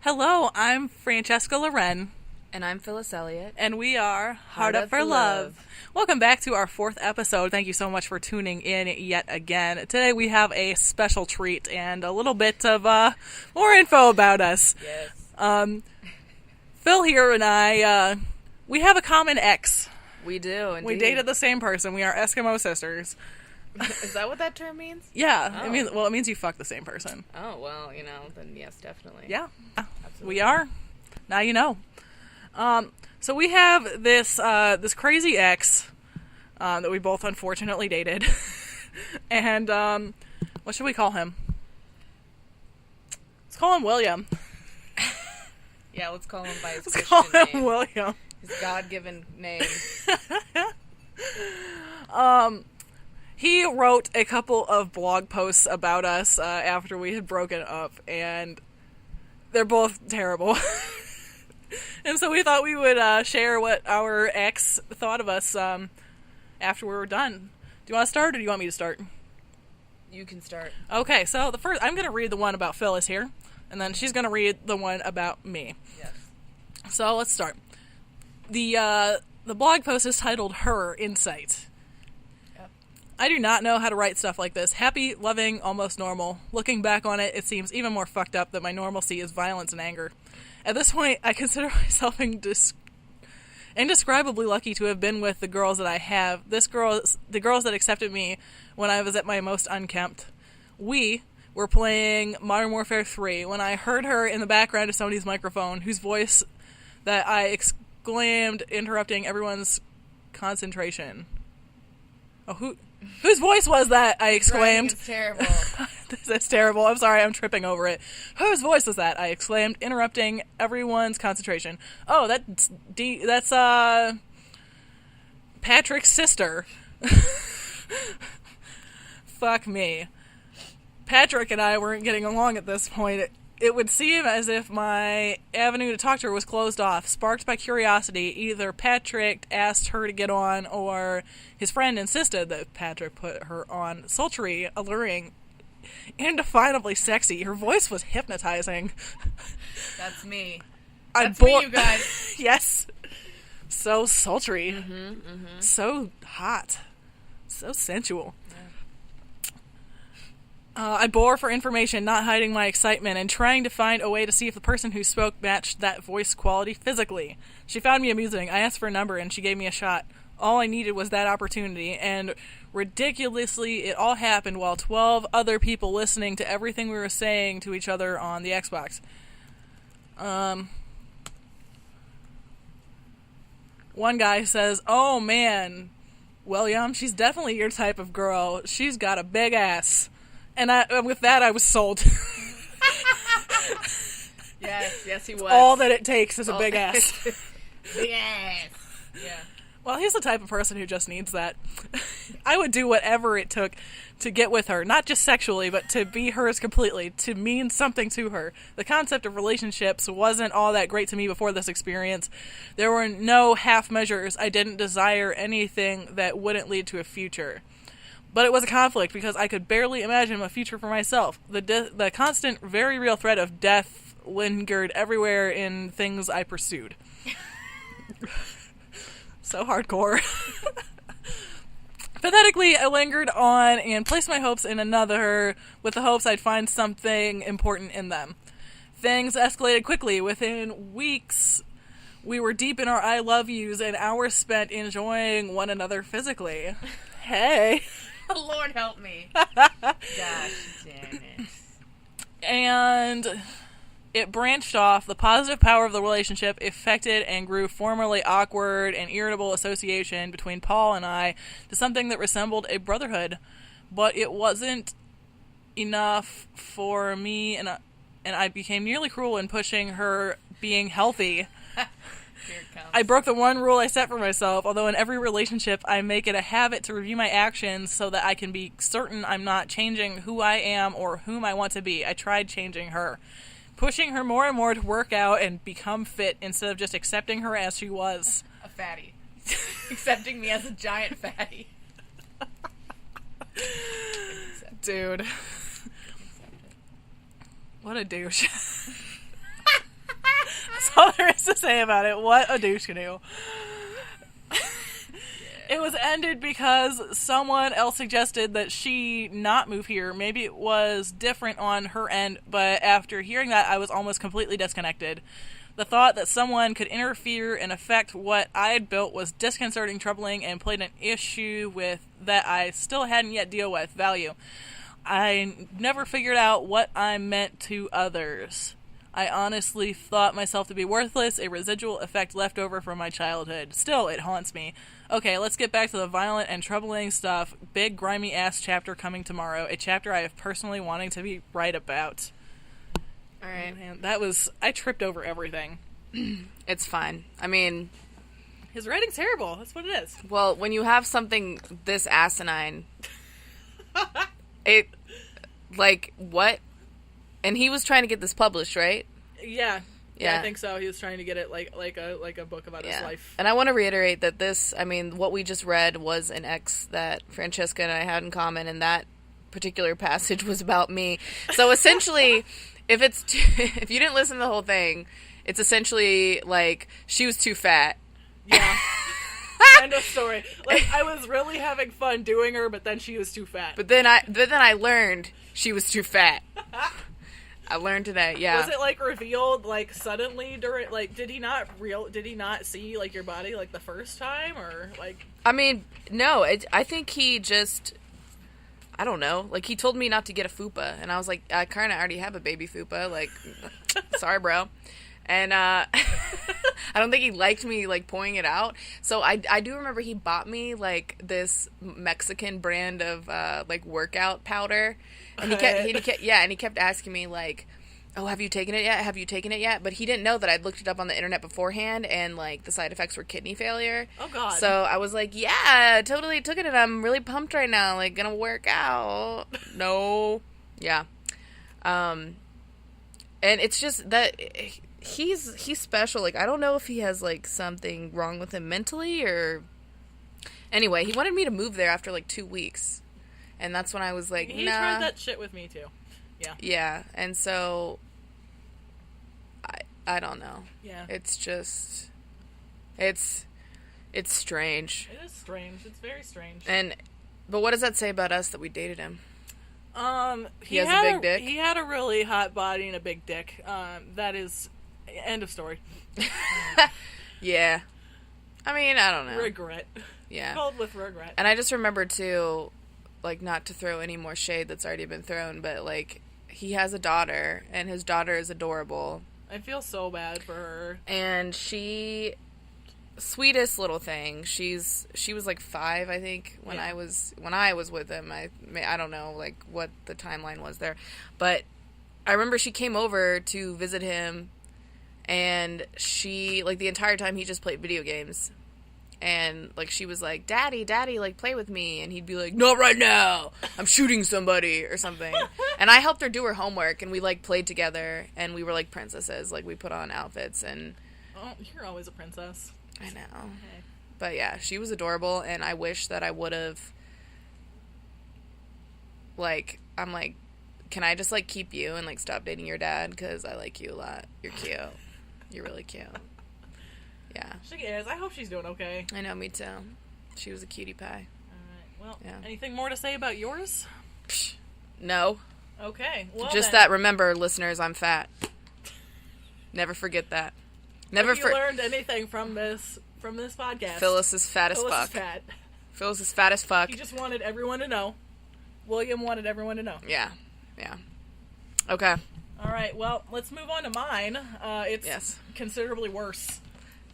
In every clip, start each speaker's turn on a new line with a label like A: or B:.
A: Hello, I'm Francesca Loren.
B: And I'm Phyllis Elliott.
A: And we are Heart Up for Love. Welcome back to our 4th episode. Thank you so much for tuning in yet again. Today we have a special treat and a little bit of more info about us.
B: Yes.
A: Phil here and I, we have a common ex.
B: We do, indeed.
A: We dated the same person. We are Eskimo sisters.
B: Is that what that term means?
A: Yeah.
B: Oh.
A: It means you fuck the same person.
B: Oh, well, then yes, definitely.
A: Yeah.
B: Absolutely.
A: We are. Now you know. So we have this crazy ex that we both unfortunately dated, and what should we call him? Let's call him William.
B: Yeah, let's call him by his
A: Let's
B: Christian
A: call him
B: name.
A: William.
B: His God-given name.
A: He wrote a couple of blog posts about us after we had broken up, and they're both terrible. And so we thought we would share what our ex thought of us after we were done. Do you want to start, or do you want me to start?
B: You can start.
A: Okay, so the first, I'm going to read the one about Phyllis here, and then she's going to read the one about me.
B: Yes.
A: So let's start. The blog post is titled Her Insight.
B: Yep.
A: I do not know how to write stuff like this. Happy, loving, almost normal. Looking back on it, it seems even more fucked up that my normalcy is violence and anger. At this point, I consider myself indescribably lucky to have been with the girls that I have. The girls that accepted me when I was at my most unkempt. We were playing Modern Warfare 3 when I heard her in the background of somebody's microphone, whose voice that I exclaimed, interrupting everyone's concentration. Oh, whose voice was that? I exclaimed.
B: It's terrible.
A: That's terrible. I'm sorry, I'm tripping over it. Whose voice was that? I exclaimed, interrupting everyone's concentration. Oh, that's Patrick's sister. Fuck me. Patrick and I weren't getting along at this point. It would seem as if my avenue to talk to her was closed off. Sparked by curiosity, either Patrick asked her to get on, or his friend insisted that Patrick put her on. Sultry, alluring, indefinably sexy. Her voice was hypnotizing.
B: That's me.
A: That's
B: me, you guys.
A: Yes. So sultry.
B: Mm-hmm.
A: So hot. So sensual. I bore for information, not hiding my excitement, and trying to find a way to see if the person who spoke matched that voice quality physically. She found me amusing. I asked for a number, and she gave me a shot. All I needed was that opportunity, and ridiculously, it all happened while 12 other people listening to everything we were saying to each other on the Xbox. One guy says, "Oh man, William, she's definitely your type of girl. She's got a big ass." And with that, I was sold.
B: Yes, he was.
A: All that it takes is a big ass.
B: Big ass. Yeah.
A: Well, he's the type of person who just needs that. I would do whatever it took to get with her, not just sexually, but to be hers completely, to mean something to her. The concept of relationships wasn't all that great to me before this experience. There were no half measures. I didn't desire anything that wouldn't lead to a future. But it was a conflict because I could barely imagine a future for myself. The constant, very real threat of death lingered everywhere in things I pursued. So hardcore. Pathetically, I lingered on and placed my hopes in another with the hopes I'd find something important in them. Things escalated quickly. Within weeks, we were deep in our I love yous and hours spent enjoying one another physically. Hey.
B: Lord help me. Gosh damn it.
A: And it branched off. The positive power of the relationship affected and grew formerly awkward and irritable association between Paul and I to something that resembled a brotherhood. But it wasn't enough for me, and I became nearly cruel in pushing her being healthy.
B: Here it comes.
A: I broke the one rule I set for myself, although in every relationship I make it a habit to review my actions so that I can be certain I'm not changing who I am or whom I want to be. I tried changing her. Pushing her more and more to work out and become fit instead of just accepting her as she was.
B: A fatty. Accepting me as a giant fatty.
A: Dude. What a douche. That's all there is to say about it. What a douche canoe. It was ended because someone else suggested that she not move here. Maybe it was different on her end, but after hearing that, I was almost completely disconnected. The thought that someone could interfere and affect what I had built was disconcerting, troubling, and played an issue with that I still hadn't yet dealt with. Value. I never figured out what I meant to others. I honestly thought myself to be worthless, a residual effect left over from my childhood. Still, it haunts me. Okay, let's get back to the violent and troubling stuff. Big, grimy-ass chapter coming tomorrow. A chapter I have personally wanting to be right about.
C: Alright.
A: Man, that was... I tripped over everything.
C: It's fine. I mean...
A: His writing's terrible. That's what it is.
C: Well, when you have something this asinine... it... Like, what? And he was trying to get this published, right?
A: Yeah, I think so. He was trying to get it like a book about his life.
C: And I want to reiterate that this, I mean, what we just read was an ex that Francesca and I had in common, and that particular passage was about me. So essentially, if you didn't listen to the whole thing, it's essentially like she was too fat.
A: Yeah. End of story. Like, I was really having fun doing her, but then she was too fat.
C: But then I learned she was too fat. I learned today, yeah.
A: Was it, like, revealed, like, suddenly during, like, did he not see, like, your body, like, the first time, or, like...
C: I mean, no, I think he just, I don't know, like, he told me not to get a fupa, and I was like, I kind of already have a baby fupa, like, sorry, bro. And, I don't think he liked me, like, pouring it out. So I do remember he bought me, like, this Mexican brand of, like, workout powder. And he kept asking me, like, oh, have you taken it yet? Have you taken it yet? But he didn't know that I'd looked it up on the internet beforehand, and, like, the side effects were kidney failure.
A: Oh, God.
C: So I was like, yeah, totally took it, and I'm really pumped right now, like, gonna work out. No. Yeah. And it's just that... He's special. Like, I don't know if he has, like, something wrong with him mentally, or... Anyway, he wanted me to move there after, like, 2 weeks. And that's when I was like,
A: He
C: nah.
A: tried that shit with me, too. Yeah.
C: Yeah, and so... I don't know.
A: Yeah.
C: It's just... It's strange.
A: It is strange. It's very strange.
C: But what does that say about us that we dated him?
A: He
C: has
A: had
C: a big dick?
A: He had a really hot body and a big dick. That is... End of story.
C: Yeah. I mean, I don't know.
A: Regret.
C: Yeah.
A: Filled with regret.
C: And I just remember, too, like, not to throw any more shade that's already been thrown, but, like, he has a daughter, and his daughter is adorable.
A: I feel so bad for her.
C: And she... Sweetest little thing. She was, like, 5, I think, when I was with him. I don't know, like, what the timeline was there. But I remember she came over to visit him, and she, like, the entire time he just played video games. And, like, she was like, Daddy, like, play with me. And he'd be like, not right now. I'm shooting somebody or something. And I helped her do her homework, and we, like, played together. And we were, like, princesses. Like, we put on outfits. And
A: Oh, you're always a princess.
C: I know.
A: Okay.
C: But, yeah, she was adorable. And I wish that I would have, like, I'm like, can I just, like, keep you and, like, stop dating your dad? Because I like you a lot. You're cute. You're really cute. Yeah.
A: She is. I hope she's doing okay.
C: I know, me too. She was a cutie pie.
A: Alright, well,
C: Yeah.
A: anything more to say about yours?
C: Psh, no.
A: Okay, well
C: Just
A: then,
C: that, remember, listeners, I'm fat. Never forget that. Never
A: if you learned anything from this podcast.
C: Phyllis is fat as
A: Phyllis
C: fuck.
A: is fat.
C: Phyllis is fat as fuck.
A: He just wanted everyone to know. William wanted everyone to know.
C: Yeah. Yeah. Okay.
A: Alright, well, let's move on to mine. It's
C: Yes.
A: considerably worse.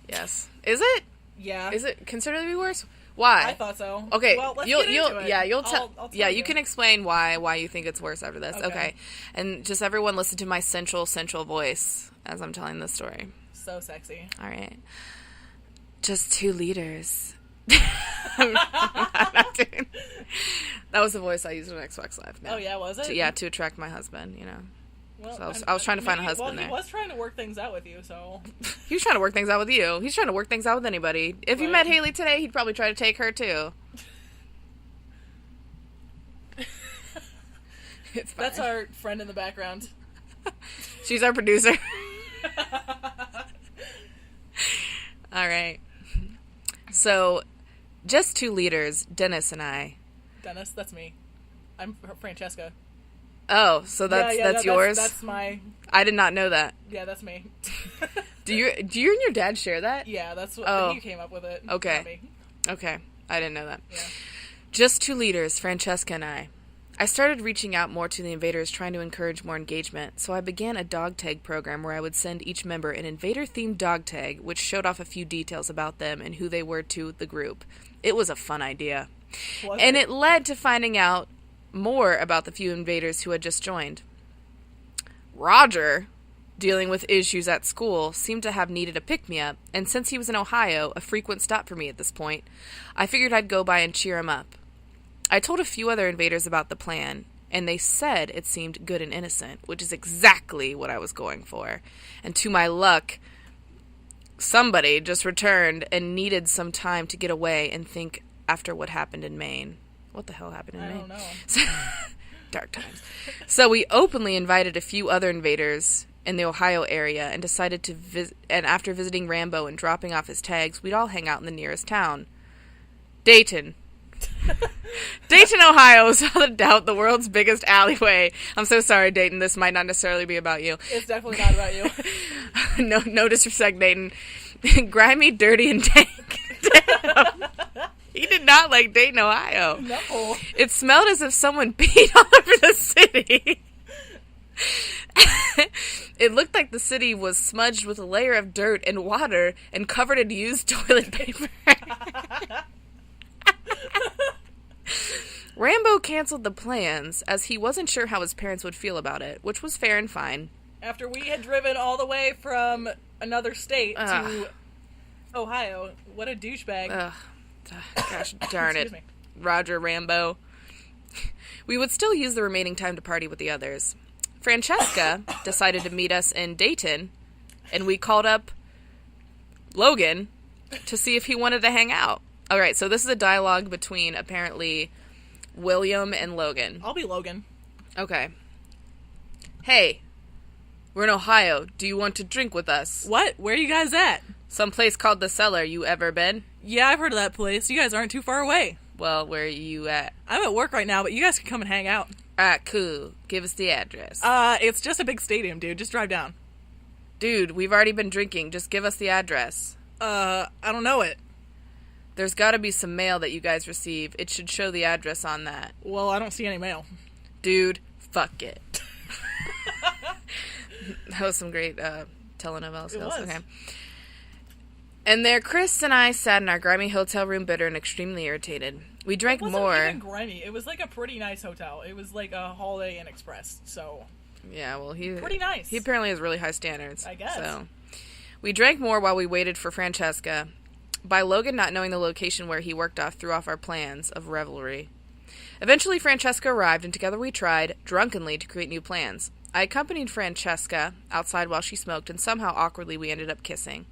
C: Yes. Is it?
A: Yeah.
C: Is it considerably worse? Why?
A: I thought so.
C: Okay,
A: well, let's
C: you'll
A: get into it.
C: yeah, you'll tell.
A: I'll
C: Yeah,
A: tell
C: you can explain why you think it's worse after this.
A: Okay.
C: Okay. And just everyone listen to my central voice as I'm telling this story.
A: So sexy.
C: All right. Just 2 liters. I'm not doing- That was the voice I used on Xbox Live. No.
A: Oh yeah, was it?
C: To attract my husband, you know.
A: Well,
C: So I was trying to find a husband
A: Well, he
C: there.
A: was trying to work things out with you, so.
C: He was trying to work things out with you. He's trying to work things out with anybody. If you
A: Right.
C: met Haley today, he'd probably try to take her too. It's fine.
A: That's our friend in the background.
C: She's our producer. All right. So, just 2 leaders, Dennis and I.
A: Dennis, that's me. I'm Francesca.
C: Oh, so that's yours?
A: That's my...
C: I did not know that.
A: Yeah, that's me.
C: Do you and your dad share that?
A: Yeah, that's what he came up with it.
C: Okay.
A: Not me.
C: Okay. I didn't know that.
A: Yeah.
C: Just 2 leaders, Francesca and I. I started reaching out more to the invaders, trying to encourage more engagement, so I began a dog tag program where I would send each member an invader-themed dog tag, which showed off a few details about them and who they were to the group. It was a fun idea. And it led to finding out more about the few invaders who had just joined. Roger, dealing with issues at school, seemed to have needed a pick-me-up, and since he was in Ohio, a frequent stop for me at this point, I figured I'd go by and cheer him up. I told a few other invaders about the plan, and they said it seemed good and innocent, which is exactly what I was going for. And to my luck, somebody just returned and needed some time to get away and think after what happened in Maine. What the hell happened in Maine?
A: I don't know.
C: Dark times. So we openly invited a few other invaders in the Ohio area and decided to and after visiting Rambo and dropping off his tags, we'd all hang out in the nearest town. Dayton. Dayton, Ohio is without a doubt the world's biggest alleyway. I'm so sorry, Dayton. This might not necessarily be about you.
A: It's definitely not about you.
C: No disrespect, Dayton. Grimy, dirty, and dank. Damn. He did not like Dayton, Ohio.
A: No.
C: It smelled as if someone peed all over the city. It looked like the city was smudged with a layer of dirt and water and covered in used toilet paper. Rambo canceled the plans as he wasn't sure how his parents would feel about it, which was fair and fine.
A: After we had driven all the way from another state to Ohio, what a douchebag.
C: Gosh darn it.
A: Excuse me.
C: Roger Rambo. We would still use the remaining time to party with the others. Francesca decided to meet us in Dayton, and we called up Logan to see if he wanted to hang out. All right, so this is a dialogue between, apparently, William and Logan.
A: I'll be Logan.
C: Okay. Hey, we're in Ohio. Do you want to drink with us?
A: What? Where are you guys at?
C: Some place called The Cellar. You ever been?
A: Yeah, I've heard of that place. You guys aren't too far away.
C: Well, where are you at?
A: I'm at work right now, but you guys can come and hang out.
C: Alright, cool. Give us the address.
A: It's just a big stadium, dude. Just drive down.
C: Dude, we've already been drinking. Just give us the address.
A: I don't know it.
C: There's gotta be some mail that you guys receive. It should show the address on that.
A: Well, I don't see any mail.
C: Dude, fuck it. That was some great telenovela skills.
A: It was.
C: Okay. And there, Chris and I sat in our grimy hotel room, bitter and extremely irritated. We drank
A: It wasn't
C: more.
A: even grimy. It was like a pretty nice hotel. It was like a Holiday Inn Express, so
C: Yeah, well,
A: pretty nice.
C: He apparently has really high standards.
A: I guess.
C: So, we drank more while we waited for Francesca. By Logan not knowing the location where he worked off threw off our plans of revelry. Eventually, Francesca arrived, and together we tried, drunkenly, to create new plans. I accompanied Francesca outside while she smoked, and somehow awkwardly we ended up kissing.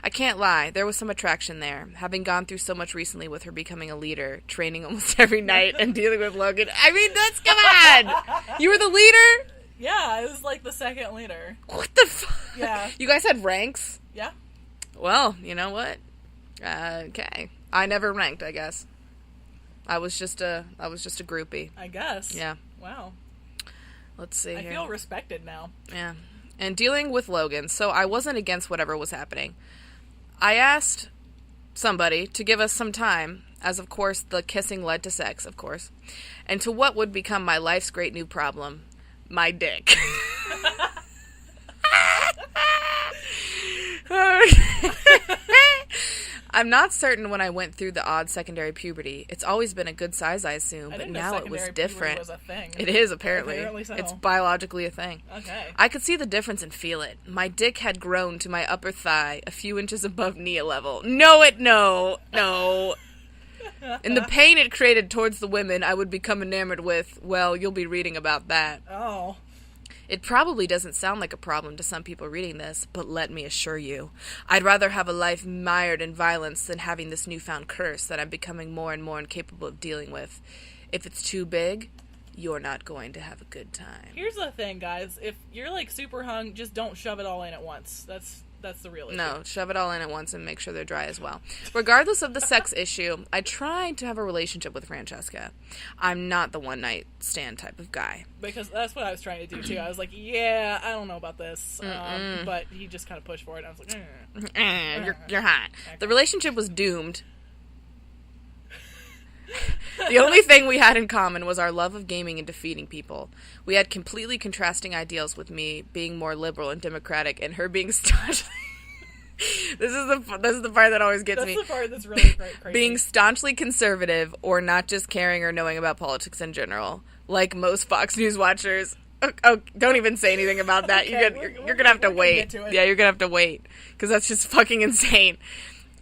C: I can't lie, there was some attraction there, having gone through so much recently with her becoming a leader, training almost every night, and dealing with Logan. I mean, come on! You were the leader?
A: Yeah, it was like the second leader.
C: What the fuck?
A: Yeah.
C: You guys had ranks?
A: Yeah.
C: Well, you know what? Okay. I never ranked, I guess. I was just a groupie.
A: I guess.
C: Yeah.
A: Wow.
C: Let's see
A: I
C: here.
A: feel respected now.
C: Yeah. And dealing with Logan, so I wasn't against whatever was happening. I asked somebody to give us some time, as of course the kissing led to sex, of course, and to what would become my life's great new problem, my dick. I'm not certain when I went through the odd secondary puberty. It's always been a good size, I assume, but now it was different.
A: Was a thing.
C: It is, apparently.
A: Apparently so.
C: It's biologically a thing.
A: Okay.
C: I could see the difference and feel it. My dick had grown to my upper thigh, a few inches above knee level. No. And the pain it created towards the women I would become enamored with, well, you'll be reading about that.
A: Oh.
C: It probably doesn't sound like a problem to some people reading this, but let me assure you, I'd rather have a life mired in violence than having this newfound curse that I'm becoming more and more incapable of dealing with. If it's too big, you're not going to have a good time.
A: Here's the thing, guys. If you're like super hung, just don't shove it all in at once. That's the real issue.
C: No, shove it all in at once and make sure they're dry as well. Regardless of the sex issue, I tried to have a relationship with Francesca. I'm not the one-night stand type of guy.
A: Because that's what I was trying to do, too. I was like, yeah, I don't know about this. But he just kind of pushed for it, and I was like,
C: You're hot.
A: Okay.
C: The relationship was doomed. The only thing we had in common was our love of gaming and defeating people. We had completely contrasting ideals, with me being more liberal and democratic and her being staunchly... This is the part that always gets me.
A: That's the part that's really crazy.
C: Being staunchly conservative or not just caring or knowing about politics in general. Like most Fox News watchers. Oh, don't even say anything about that.
A: Okay,
C: you're going to have to wait.
A: Get to it.
C: Yeah, you're going to have to wait. Because that's just fucking insane.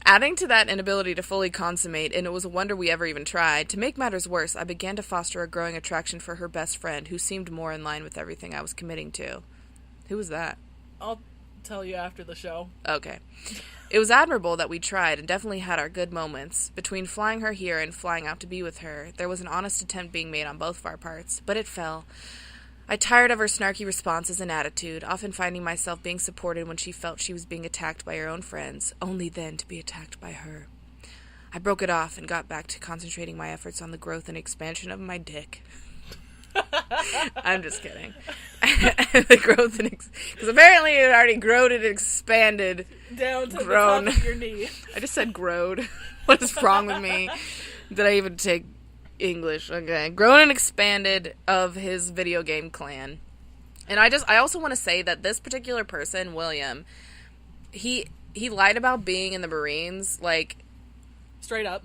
C: Adding to that inability to fully consummate, and it was a wonder we ever even tried, to make matters worse, I began to foster a growing attraction for her best friend, who seemed more in line with everything I was committing to. Who was that?
A: I'll tell you after the show.
C: Okay. It was admirable that we tried and definitely had our good moments. Between flying her here and flying out to be with her, there was an honest attempt being made on both of our parts, but it fell. I tired of her snarky responses and attitude, often finding myself being supported when she felt she was being attacked by her own friends, only then to be attacked by her. I broke it off and got back to concentrating my efforts on the growth and expansion of my dick. I'm just kidding. The growth and because apparently it already growed and expanded.
A: Down to
C: grown.
A: the top of your knee.
C: I just said growed. What is wrong with me? Did I even take English? Okay. Grown and expanded of his video game clan. And I also want to say that this particular person, William, he lied about being in the Marines, like
A: Straight up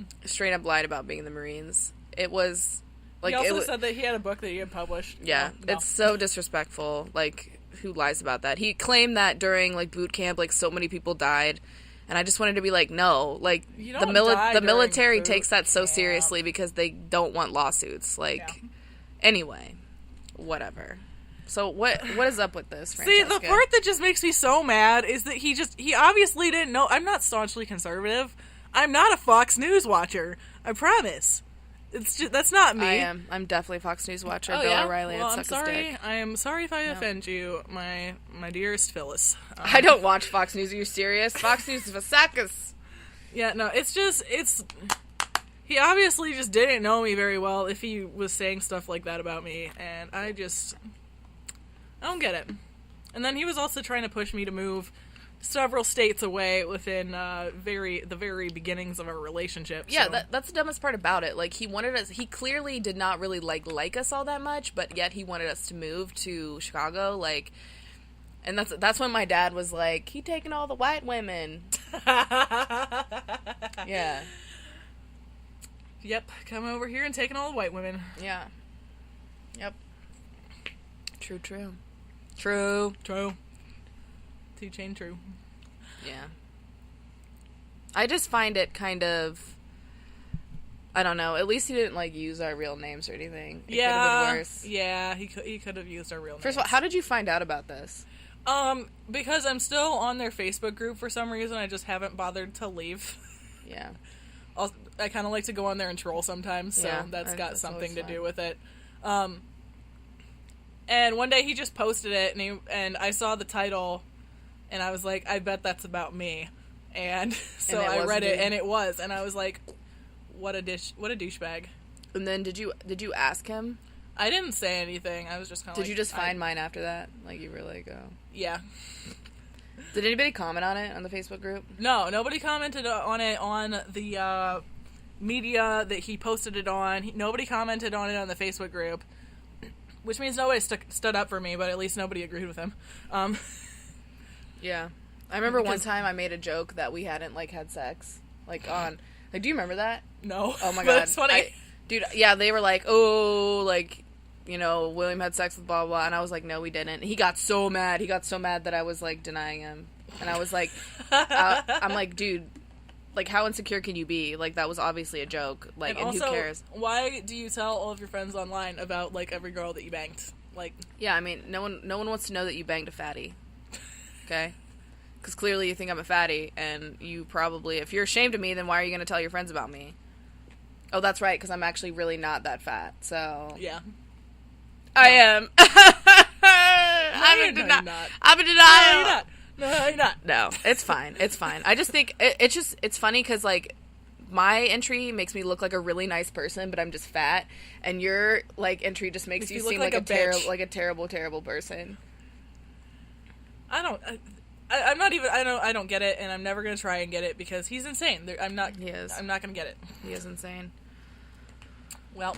C: lied about being in the Marines. It was like
A: he also said that he had a book that he had published.
C: Yeah,
A: No.
C: It's so disrespectful. Like, who lies about that? He claimed that during like boot camp, like so many people died, and I just wanted to be like, no, like
A: You
C: the
A: don't die during
C: military
A: boot
C: takes that so
A: camp.
C: seriously because they don't want lawsuits. Like,
A: Yeah.
C: Anyway, whatever. So what is up with this,
A: See,
C: Francesca?
A: the part that just makes me so mad is that he obviously didn't know. I'm not staunchly conservative. I'm not a Fox News watcher. I promise. It's just, that's not me.
C: I am. I'm definitely a Fox News watcher.
A: Oh,
C: Bill
A: yeah?
C: O'Reilly
A: Well,
C: and
A: I'm
C: suck his
A: sorry.
C: dick.
A: I am sorry if I offend you, my dearest Phyllis.
C: I don't watch Fox News. Are you serious? Fox News is for suckers.
A: Yeah, no, it's he obviously just didn't know me very well if he was saying stuff like that about me, and I don't get it. And then he was also trying to push me to move several states away within the very beginnings of our relationship.
C: Yeah,
A: so.
C: that's the dumbest part about it. Like, he wanted us, he clearly did not really like us all that much, but yet he wanted us to move to Chicago, like, and that's when my dad was like, he taking all the white women. Yeah.
A: Yep, come over here and taking all the white women.
C: Yeah. Yep. True.
A: True. 2 Chain true.
C: Yeah. I just find it kind of, I don't know, at least he didn't, like, use our real names or anything. It could have been worse.
A: Yeah, he could have used our real names.
C: First of all, how did you find out about this?
A: Because I'm still on their Facebook group for some reason. I just haven't bothered to leave.
C: Yeah.
A: I kind of like to go on there and troll sometimes, so
C: Yeah,
A: that's got
C: that's
A: something to
C: always
A: do with it. And one day he just posted it, and I saw the title, and I was like, I bet that's about me. And so
C: And it
A: I
C: was
A: read it,
C: indeed.
A: and it was, and I was like, what a douchebag.
C: And then did you ask him?
A: I didn't say anything. I was just kind of
C: Did you just find mine after that? Like, you were like, oh.
A: Yeah.
C: Did anybody comment on it on the Facebook group?
A: No, nobody commented on it on the media that he posted it on. Nobody commented on it on the Facebook group, which means nobody stood up for me, but at least nobody agreed with him.
C: Yeah. I remember one time I made a joke that we hadn't, like, had sex. Like, on... Like, do you remember that?
A: No.
C: Oh, my
A: But
C: God.
A: it's funny.
C: Dude, yeah, they were like, oh, like, you know, William had sex with blah, blah, blah. And I was like, no, we didn't. And he got so mad. He got so mad that I was, like, denying him. And I was like, I'm like, dude, like, how insecure can you be? Like, that was obviously a joke. Like, and
A: also,
C: who cares?
A: why do you tell all of your friends online about, like, every girl that you banged? Like,
C: Yeah, I mean, no one wants to know that you banged a fatty. Okay? Because clearly you think I'm a fatty, and you probably, if you're ashamed of me, then why are you going to tell your friends about me? Oh, that's right, because I'm actually really not that fat, so...
A: yeah.
C: I am. I'm in
A: No,
C: denial.
A: you're not.
C: I'm in
A: No,
C: denial.
A: you're not. No, Probably not.
C: No, it's fine. It's fine. I just think it's funny because like my entry makes me look like a really nice person, but I'm just fat, and your like entry just makes you seem like a terrible, terrible person.
A: I'm not even. I don't get it, and I'm never gonna try and get it because he's insane. I'm not.
C: He is.
A: I'm not gonna get it.
C: He is insane.
A: Well,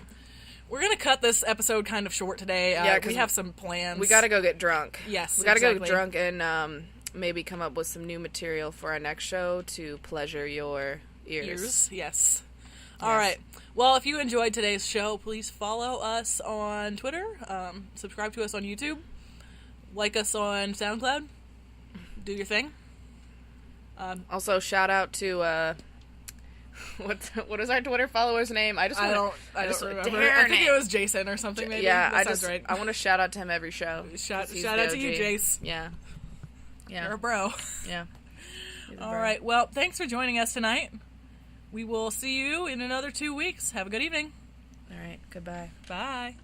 A: we're gonna cut this episode kind of short today.
C: Yeah, 'cause
A: we have some plans.
C: We gotta go get drunk.
A: Yes,
C: we gotta go
A: exactly.
C: get drunk and maybe come up with some new material for our next show to pleasure your ears.
A: Yes. All right. Well, if you enjoyed today's show, please follow us on Twitter. Subscribe to us on YouTube. Like us on SoundCloud. Do your thing.
C: Also, shout out to what is our Twitter follower's name? I don't remember.
A: I think it was Jason or something. Maybe.
C: Yeah,
A: that sounds right.
C: I want to shout out to him every show.
A: Shout out to you, Jace.
C: Yeah.
A: You're a bro.
C: Yeah.
A: All right. Well, thanks for joining us tonight. We will see you in another 2 weeks. Have a good evening.
C: All right. Goodbye.
A: Bye.